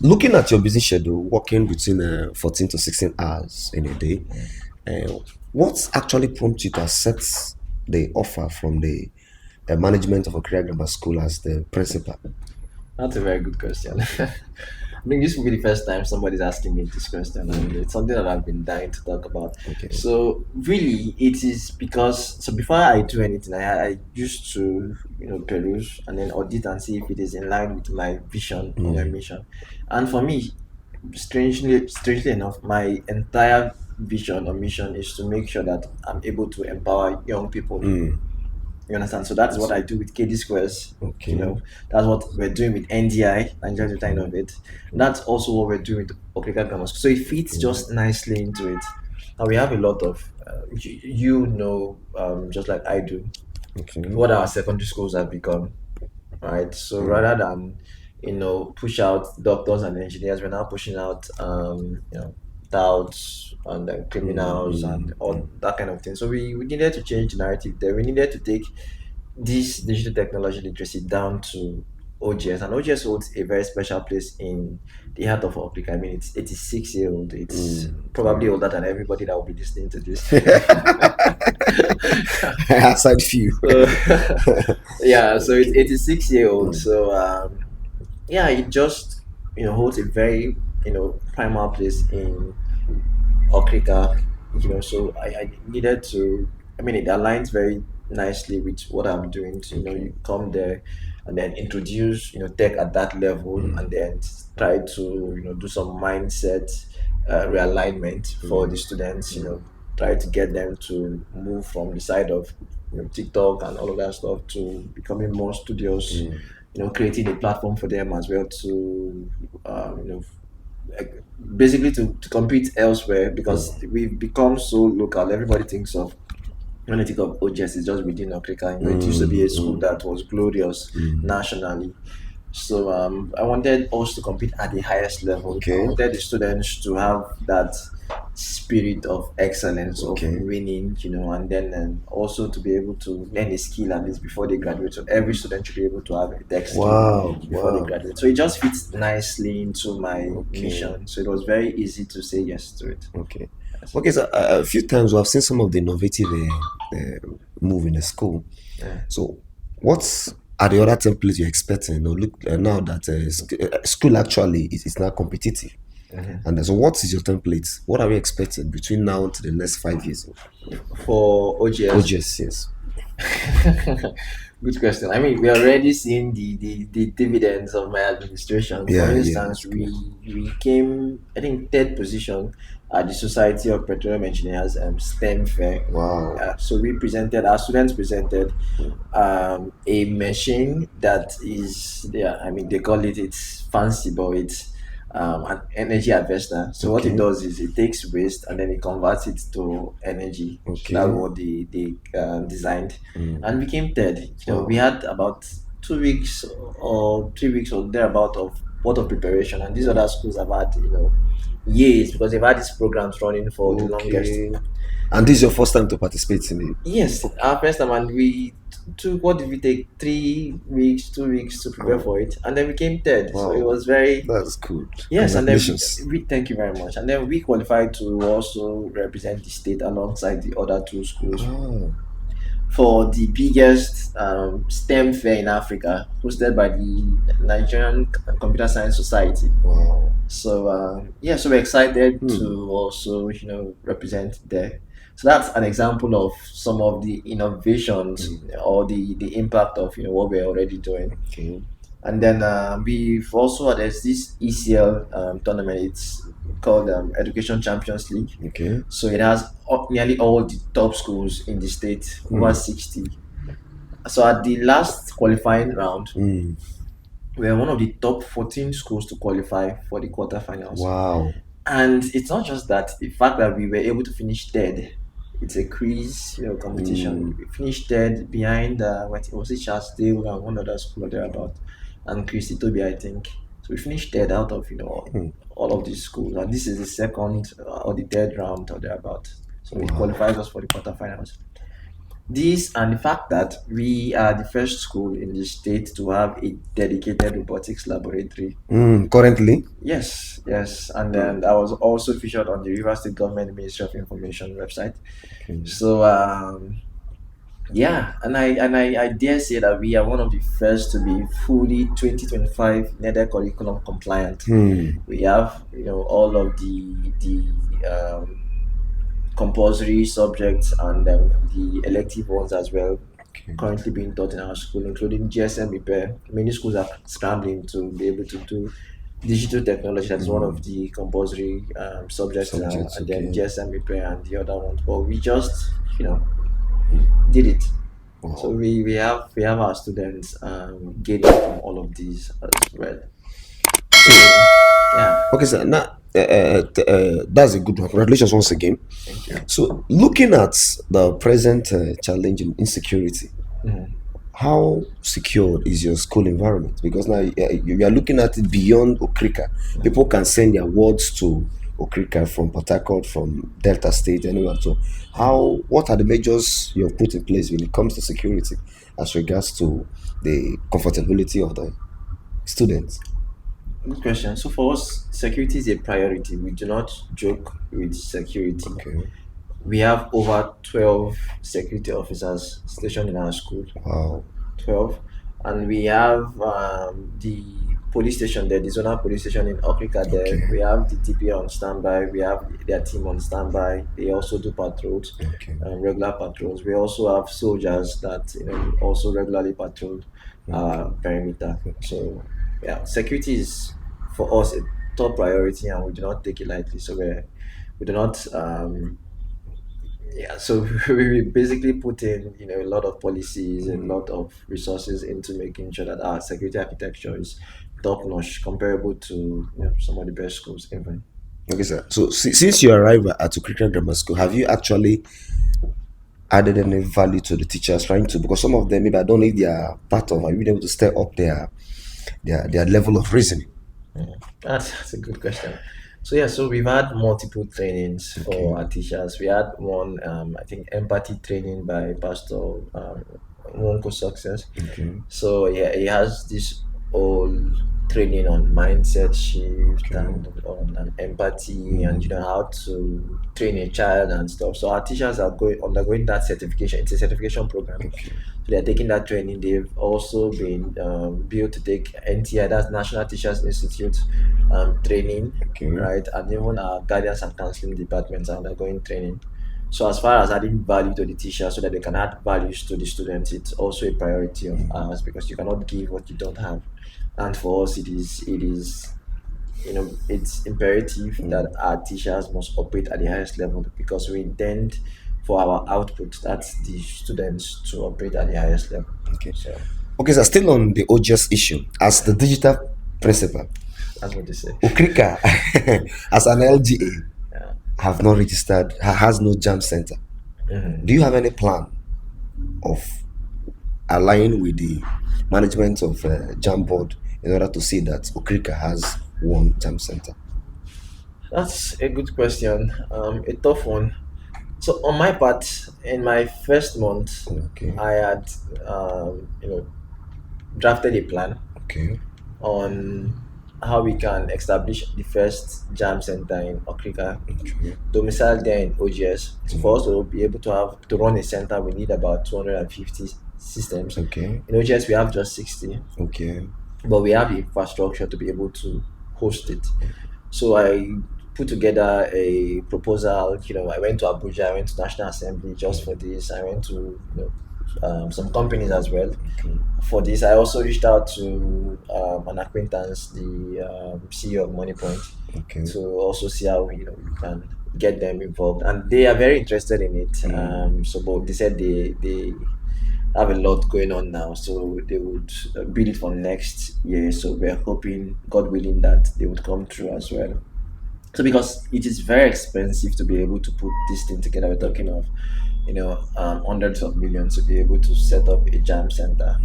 Looking at your busy schedule, working between 14 to 16 hours in a day, uh, what actually prompts you to accept the offer from the management of Okrika Grammar School as the principal? That's a very good question. I think this will be the first time somebody's asking me this question, and it's something that I've been dying to talk about. Okay. So, really, it is because so before I do anything, I used to peruse and then audit and see if it is in line with my vision or my mission. And for me, strangely enough, my entire vision or mission is to make sure that I'm able to empower young people. Mm. You understand? So that's what I do with KD Squares. You Okay. know, that's what we're doing with NDI, Nigerian Data Innovate. That's also what we're doing with Okrika Grammar School. So it fits just nicely into it. And we have a lot of, just like I do, Okay. what our secondary schools have become, right? So rather than, push out doctors and engineers, we're now pushing out, touts and criminals and all that kind of thing. So we needed to change the narrative there. We needed to take this digital technology literacy down to OGS, and OGS holds a very special place in the heart of Africa. I mean, it's 86 year old. It's probably older than everybody that will be listening to this. Aside few. So, yeah, so it's Okay. 86-year old. So yeah, it just holds a very primal place in Okrika. So I needed to. I mean, it aligns very nicely with what I'm doing. So, Okay. you come there and then introduce tech at that level, and then try to do some mindset realignment for the students. Try to get them to move from the side of TikTok and all of that stuff to becoming more studious. Creating a platform for them as well to like, basically to compete elsewhere, because we've become so local. Everybody thinks of when I think of OGS, it's just within Okrika. It used to be a school that was glorious nationally. So I wanted us to compete at the highest level. I Okay. wanted the students to have that spirit of excellence of Okay. winning, and then also to be able to learn a skill at least before they graduate. So every student should be able to have a tech skill Wow. before they Wow. graduate. So it just fits nicely into my Okay. mission. So it was very easy to say yes to it. Okay. Yes. Okay. So a few times we have seen some of the innovative move in the school. Yeah. So, what's are the other templates you're expecting? Look now that school actually is now competitive. Mhm. And so, what is your template? What are we expecting between now to the next 5 years? For Oh, OGS. yes, yes. Good question. I mean, we are already seeing the dividends of my administration. For Yeah, yeah, instance, that's good. we came, I think, third position at the Society of Petroleum Engineers STEM Fair. Wow. So our students presented a machine that is, yeah, I mean, they call it, it's fancy, but it's an energy harvester. So what it Okay, does is it takes waste and then it converts it to energy. So that's okay. what they designed, and we came third. We Wow. had about 2 weeks or 3 weeks or thereabout of what of preparation, and these other schools have had years, because they've had these programs running for the longest. Okay. And this is your first time to participate in it? Yes, Okay. our first time, and we took, what did we take, 3 weeks, 2 weeks to prepare Oh, for it, and then we came third. So it wow. was very, That's good. yes, and then Congratulations. we thank you very much, and then we qualified to also represent the state alongside the other two schools Oh, for the biggest STEM fair in Africa, hosted by the Nigerian Computer Science Society. wow. So yeah, so we're excited Hmm. to also represent there. So that's an example of some of the innovations or the impact of what we're already doing. Okay. And then we've also there's this ECL tournament. It's called Education Champions League. Okay. So it has nearly all the top schools in the state, over 60. So at the last qualifying round, Hmm. we are one of the top 14 schools to qualify for the quarterfinals. Wow. And it's not just that, the fact that we were able to finish third, it's a quiz Hmm. competition. We finished third behind, what was it, Charlesdale and one other school or thereabout, and Christy Toby, I think. So we finished third out of Hmm. all of these schools, and this is the second or the third round or thereabout. So it Wow. qualifies us for the quarterfinals. This and the fact that we are the first school in the state to have a dedicated robotics laboratory. Currently. Yes, yes, and then I was also featured on the River State Government Ministry of Information website. Okay. So yeah, and I dare say that we are one of the first to be fully 2025 NEDA curriculum compliant. Hmm. We have all of the compulsory subjects and the elective ones as well Okay. currently being taught in our school, including GSM repair. Many schools are scrambling to be able to do digital technology. That is one of the compulsory subjects now, Subjects. and then Okay. GSM repair and the other ones. But we just did it. So Wow. we have our students gaining from all of these as well. So So yeah, okay, sir. Now, that's a good one. Congratulations once again. thank you. So, looking at the present challenge in insecurity, Mhm. how secured is your school environment? Because now you are looking at it beyond Okrika. People can send their words to Okrika from Port Harcourt, from Delta State, anywhere. So, what are the measures you have put in place when it comes to security as regards to the comfortability of the students? Good question. So for us, security is a priority. We do not joke with security. Okay. We have over 12 security officers stationed in our school. Wow. 12. And we have the police station there, the zonal police station in Okrika there. Okay. We have the TPA on standby. We have their team on standby. They also do patrols, Okay. regular patrols. We also have soldiers that also regularly patrol perimeter. Okay. So yeah, security is for us a top priority, and we do not take it lightly. So we do not yeah, so we basically put in a lot of policies and a lot of resources into making sure that our security architecture is top notch, comparable to some of the best schools even. Okay, sir. So since you arrived at Okrika Grammar School, have you actually added any value to the teachers trying to, because some of them maybe I don't know if they are part of, are you been able to step up their level of reasoning? That's a good question. So yeah, so we've had multiple trainings Okay. for our teachers. We had one, I think, empathy training by Pastor Wonko Success. Okay. So yeah, he has this whole training on mindset shift Okay. and on empathy and how to train a child and stuff. So our teachers are going undergoing that certification. It's a certification program. Okay. So they're taking that training. They've also been built to take NTI, that's National Teachers Institute training, Okay. right? And even our guidance and counseling departments are undergoing training. So as far as adding value to the teacher so that they can add values to the students, it's also a priority of ours because you cannot give what you don't have. And for us, it's imperative that our teachers must operate at the highest level because we intend for our output, that's the students, to operate at the highest level. Okay. So Okay, so still on the OGS issue, as the digital principal, that's what they say. Okrika, as an LGA, Yeah. have not registered, has no jam center. Mhm. Do you have any plan of aligning with the management of jam board in order to see that Okrika has one jam center? That's a good question. A tough one. So on my part, in my first month, Okay. I had drafted a plan Okay. on how we can establish the first jam center in Okrika, Okay. domicile there in OGS. So for us to be able to run a center, we need about 250 systems. Okay. In OGS, we have just 60, Okay. but we have the infrastructure to be able to host it. So I put together a proposal. I went to Abuja, I went to National Assembly just for this. I went to some companies as well Okay. for this. I also reached out to an acquaintance, the CEO of MoneyPoint, Okay. to also see how we can get them involved, and they are very interested in it. So, but they said they have a lot going on now, so they would build it for next year. So we're hoping, God willing, that they would come through as well. So because it is very expensive to be able to put this thing together, we're talking of hundreds of millions to be able to set up a jam center.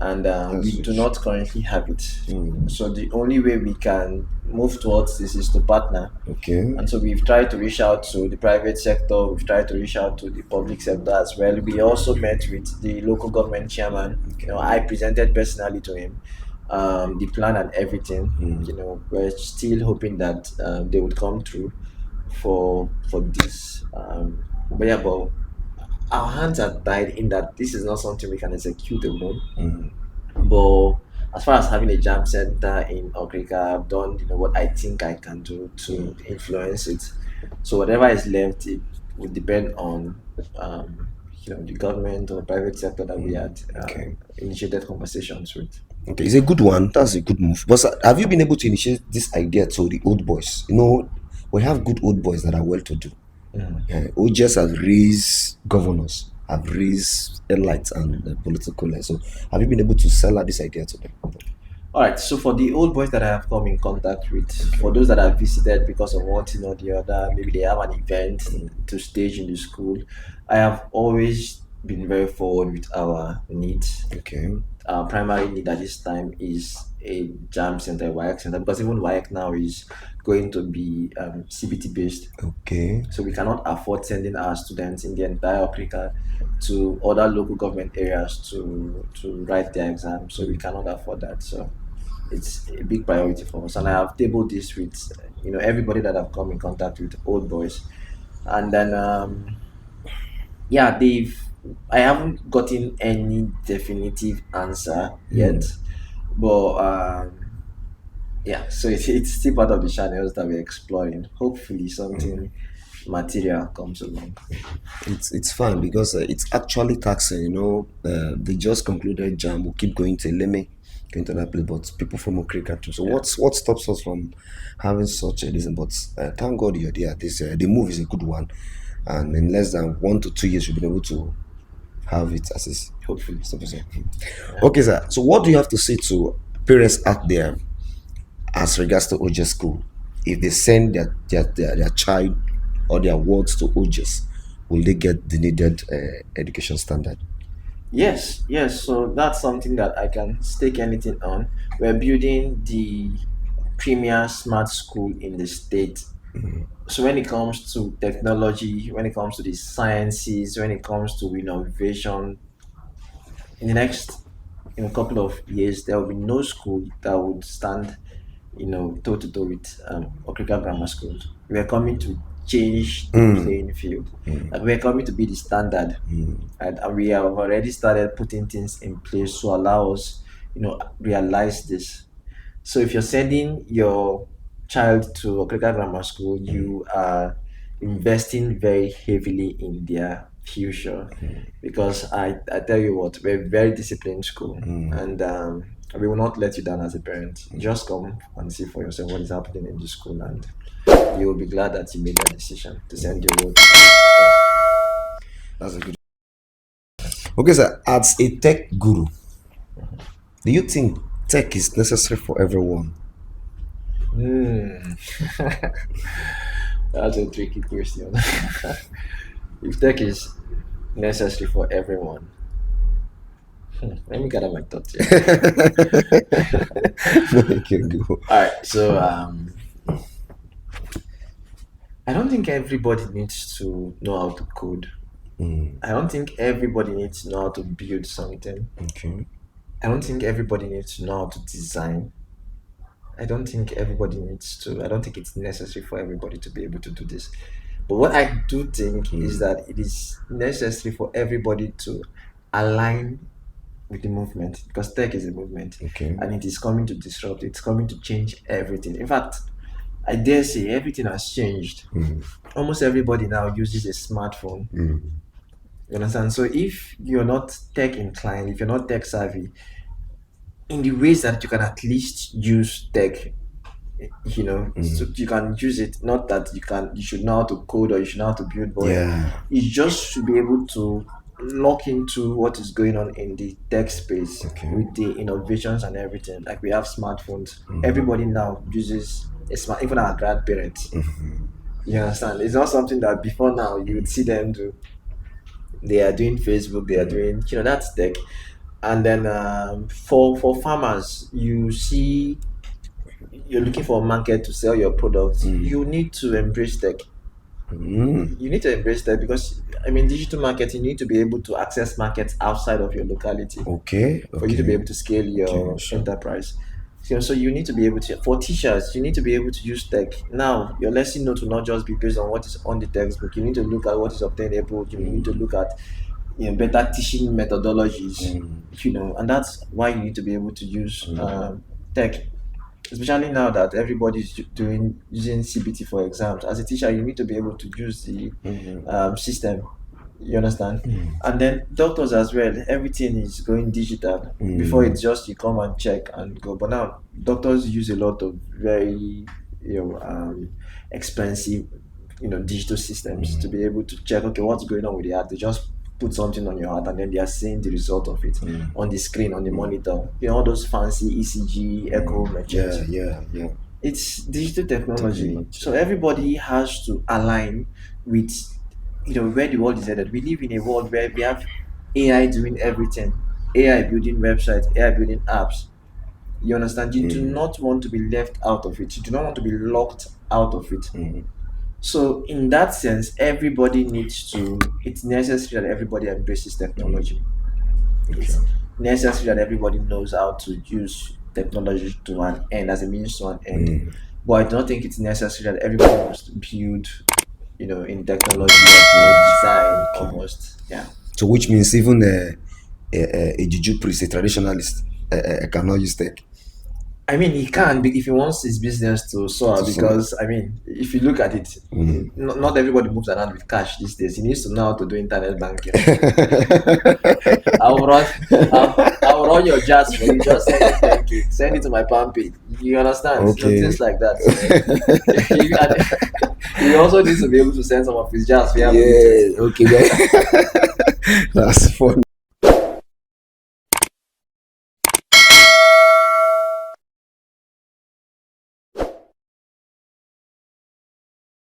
and we That's do huge. not currently have it. Mm. So the only way we can move towards this is to partner. Okay. And so we've tried to reach out to the private sector, we've tried to reach out to the public sector as well. We also met with the local government chairman. I Okay. presented personally to him the plan and everything. Mm. We're still hoping that they would come through for this. But our hands are tied in that this is not something we can execute alone. Mm. But as far as having a jam center in Okrika, I've done what I think I can do to influence it. So whatever is left, it would depend on the government or private sector that we had Okay. initiated conversations with. Okay, it's a good one. That's a good move. But have you been able to initiate this idea to the old boys? We have good old boys that are well to do. OGS have raised governors, have raised elites and political leaders. So have you been able to sell out this idea to them? All right, so for the old boys that I have come in contact with, for those that I've visited because of one thing or the other, maybe they have an event to stage in the school, I have always been very forward with our needs. Okay. Our primary need at this time is a jam center, WIAC center, because even WIAC now is going to be CBT based. Okay. So we cannot afford sending our students in the entire Okrika to other local government areas to write their exam. So we cannot afford that. So it's a big priority for us. And I have tabled this with everybody that I've come in contact with, old boys. And then yeah, I haven't gotten any definitive answer yet. But yeah, so it's still part of the channels that we're exploring. Hopefully something material comes along. It's fun because it's actually taxing. They just concluded jam. We'll keep going to Leme, going to that place, but people from Okrika too. So Yeah. what stops us from having such a reason? But thank God you're there. This the move is a good one, and in less than 1 to 2 years, you'll be able to have it as is. Hopefully. Stop it, sir. Okay, sir. So what do you have to say to parents out there as regards to OGS school? If they send their child or their wards to OGS, will they get the needed education standard? Yes. So that's something that I can stake anything on. We're building the premier smart school in the state. So when it comes to technology, when it comes to the sciences, when it comes to innovation, in the next couple of years, there will be no school that would stand toe to toe with Okrika Grammar School. We are coming to change the playing field. Like we are coming to be the standard, and we have already started putting things in place to allow us, realize this. So if you're sending your child to Okrika Grammar School, you are investing very heavily in their future, because I tell you what, we're a very disciplined school, and we will not let you down as a parent. Just come and see for yourself what is happening in the school, and you will be glad that you made that decision to send your own. That's a good. Okay, sir. As a tech guru, do you think tech is necessary for everyone? Hmm. That's a tricky question. If tech is necessary for everyone, let me gather my thoughts here. You can go. All right, so I don't think everybody needs to know how to code. I don't think everybody needs to know how to build something. Okay. I don't think everybody needs to know how to design. I don't think everybody needs to. I don't think it's necessary for everybody to be able to do this. But what I do think is that it is necessary for everybody to align with the movement, because tech is a movement, Okay. and it is coming to disrupt, it's coming to change everything. In fact, I dare say everything has changed. Almost everybody now uses a smartphone. You understand? So if you're not tech inclined, if you're not tech savvy, in the ways that you can at least use tech, so you can use it. Not that you should know how to code or you should know how to build, but Yeah. you just should be able to look into what is going on in the tech space with the innovations and everything. Like we have smartphones. Everybody now uses a smart, even our grandparents. You understand? It's not something that before now you would see them do. They are doing Facebook, they are doing, that's tech. And then for farmers, you're looking for a market to sell your products. You need to embrace tech. You need to embrace that because I mean, digital marketing, you need to be able to access markets outside of your locality Okay, for you to be okay, able to scale okay, your sure. enterprise. So you need to be able to, for teachers, you need to be able to use tech. Now, your lesson note will not just be based on what is on the textbook. You need to look at what is obtainable. You need to look at better teaching methodologies. And that's why you need to be able to use tech, especially now that everybody's doing using CBT for exams. As a teacher, you need to be able to use the system. You understand? And then doctors as well, everything is going digital. Before it's just you come and check and go. But now doctors use a lot of very expensive digital systems to be able to check, okay, what's going on with the heart. They just put something on your heart and then they are seeing the result of it on the screen, on the monitor. All those fancy ECG echo Yeah, machines. yeah, yeah. It's digital technology, Technology. so everybody has to align with where the world is headed. We live in a world where we have AI doing everything, AI building websites, AI building apps. You understand? You do not want to be left out of it. You do not want to be locked out of it. So in that sense, everybody needs to. It's necessary that everybody embraces technology. Okay. It's necessary that everybody knows how to use technology to an end, as a means to an end. But I don't think it's necessary that everybody must build, in technology or design Okay. almost. Yeah. So which means even a juju priest, a traditionalist, cannot use tech I mean, he can if he wants his business to soar. to somehow. Because I mean, if you look at it, not everybody moves around with cash these days. He needs to know how to do internet banking. I'll run, I'll run your jazz for you. Just send me 10K. Send it to my palm pay. You understand? Okay. Things like that. He also needs to be able to send some of his jazz via Bluetooth. Yeah. Okay. That's funny.